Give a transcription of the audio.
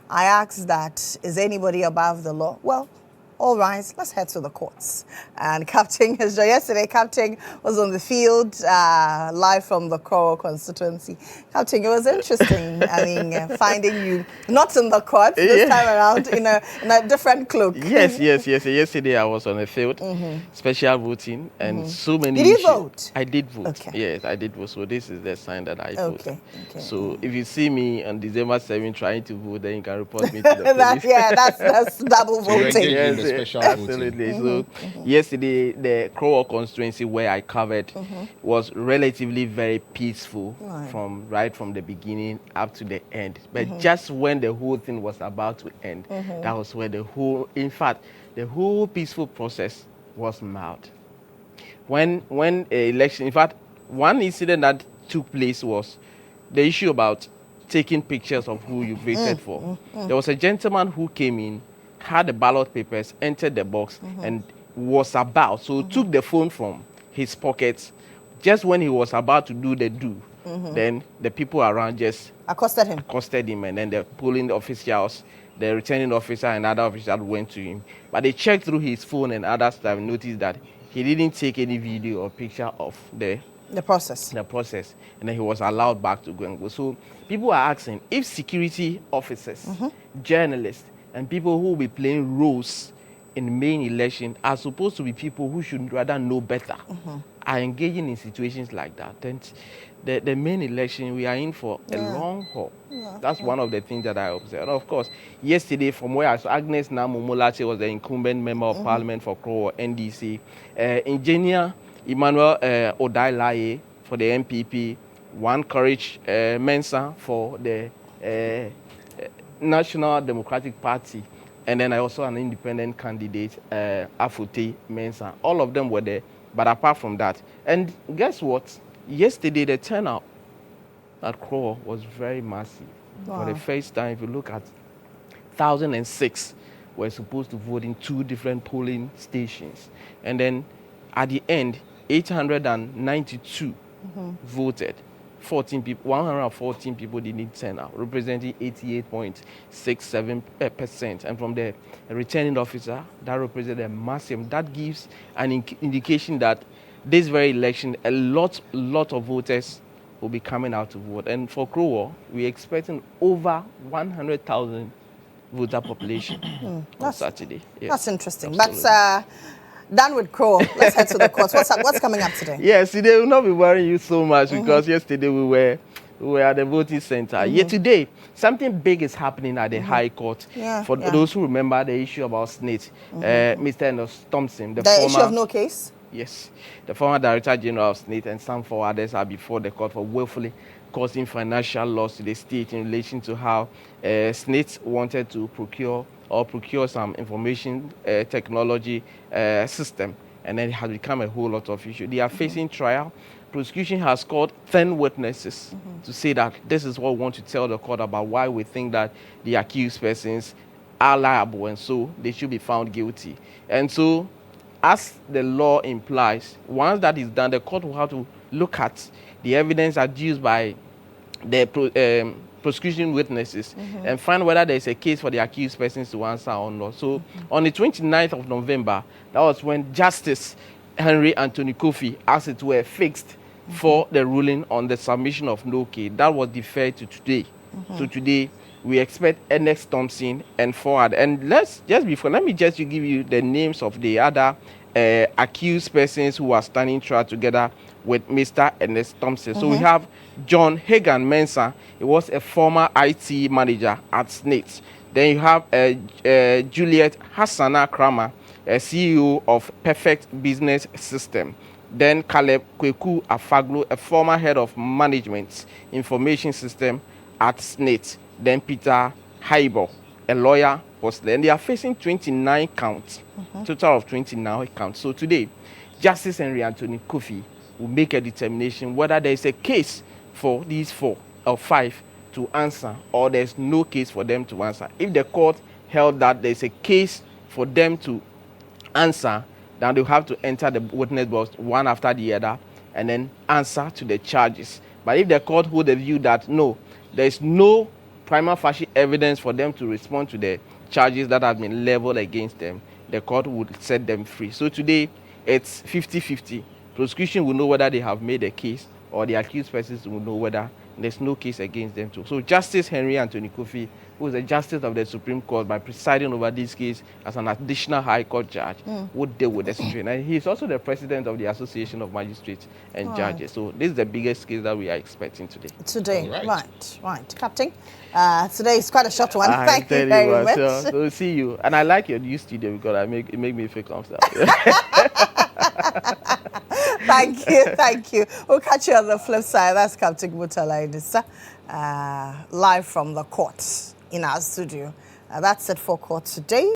I asked that, is anybody above the law? Well, all right, let's head to the courts. And Captain, yesterday, Captain was on the field, live from the Krowor Constituency. Captain, it was interesting. I mean, finding you not in the courts this time around in a different cloak. Yes. Yesterday I was on the field, special voting, and so many. Did you vote? I did vote. Okay. Yes, I did vote. So this is the sign that I vote. Okay. So if you see me on December 7 trying to vote, then you can report me to the police. that's double voting. Yes, absolutely. So yesterday, the Krowor Constituency where I covered was relatively very peaceful right from the beginning up to the end. But just when the whole thing was about to end, that was where the whole peaceful process was marred. When election, in fact, one incident that took place was the issue about taking pictures of who you voted for. There was a gentleman who came in, had the ballot papers, entered the box, and was about, so took the phone from his pockets just when he was about to do the do. Then the people around just accosted him, and then the polling officials, the returning officer and other officials went to him. But they checked through his phone and other stuff and noticed that he didn't take any video or picture of the process. And then he was allowed back to go and go. So people are asking if security officers, journalists, and people who will be playing roles in the main election are supposed to be people who should rather know better, are engaging in situations like that, then the main election, we are in for a long haul. That's one of the things that I observed. And of course, yesterday, from where I saw, Agnes Namumolache was the incumbent member of parliament for Krowor NDC. Engineer Emmanuel Odailaye for the MPP, One Courage Mensah for the National Democratic Party, and then I also an independent candidate, Afute Mensah. All of them were there, but apart from that, and guess what? Yesterday, the turnout at Krowor was very massive. For the first time, if you look at 1,006 were supposed to vote in 2 different polling stations. And then at the end, 892 voted. 114 people didn't turn out, representing 88.67%. And from the returning officer, that represented a massive. That gives an indication that this very election, a lot of voters will be coming out to vote. And for Krowor, we're expecting over 100,000 voter population on Saturday. Yes, that's interesting. Absolutely. But done with Krowor. Let's head to the courts. What's coming up today? Yes, they will not be worrying you so much because yesterday we were at the voting center. Yet today, something big is happening at the High Court. For those who remember the issue about SSNIT, Mr. Ernest Thompson, the former, issue of no case. Yes, the former Director-General of SSNIT and some 4 others are before the court for willfully causing financial loss to the state in relation to how SSNIT wanted to procure some information technology system, and then it has become a whole lot of issue. They are facing trial. Prosecution has called 10 witnesses to say that this is what we want to tell the court about why we think that the accused persons are liable, and so they should be found guilty. And so, as the law implies, once that is done, the court will have to look at the evidence adduced by the prosecution witnesses and find whether there is a case for the accused persons to answer or not. So on the 29th of November, that was when Justice Henry Anthony Kofi, as it were, fixed for the ruling on the submission of no case. That was deferred to today. So today, we expect Ernest Thompson and 4 others. And let me just give you the names of the other accused persons who are standing trial together with Mr. Ernest Thompson. So we have John Hagan Mensah. He was a former IT manager at SSNIT. Then you have Juliet Hassana Kramer, a CEO of Perfect Business System. Then Caleb Kweku Afaglu, a former head of management information system at SSNIT. Then Peter Haibo, a lawyer, was there. And they are facing 29 counts, total of 29 counts. So today, Justice Henry Anthony Kofi will make a determination whether there is a case for these 4 or 5 to answer, or there's no case for them to answer. If the court held that there's a case for them to answer, then they'll have to enter the witness box one after the other and then answer to the charges. But if the court hold the view that no, there's no prima facie evidence for them to respond to the charges that have been leveled against them, the court would set them free. So today, it's 50-50. Prosecution will know whether they have made a case, or the accused persons will know whether there's no case against them too. So Justice Henry Anthony Kofi, who is a justice of the Supreme Court, by presiding over this case as an additional High Court judge, would deal with the situation. And he's also the president of the Association of Magistrates and Judges. So this is the biggest case that we are expecting today. Today, right. Captain, today is quite a short one. Thank you very very much. So see you. And I like your new studio because it make me feel comfortable. Thank you. We'll catch you on the flip side. That's Captain Murtala Inusah, live from the court in our studio. That's it for court today.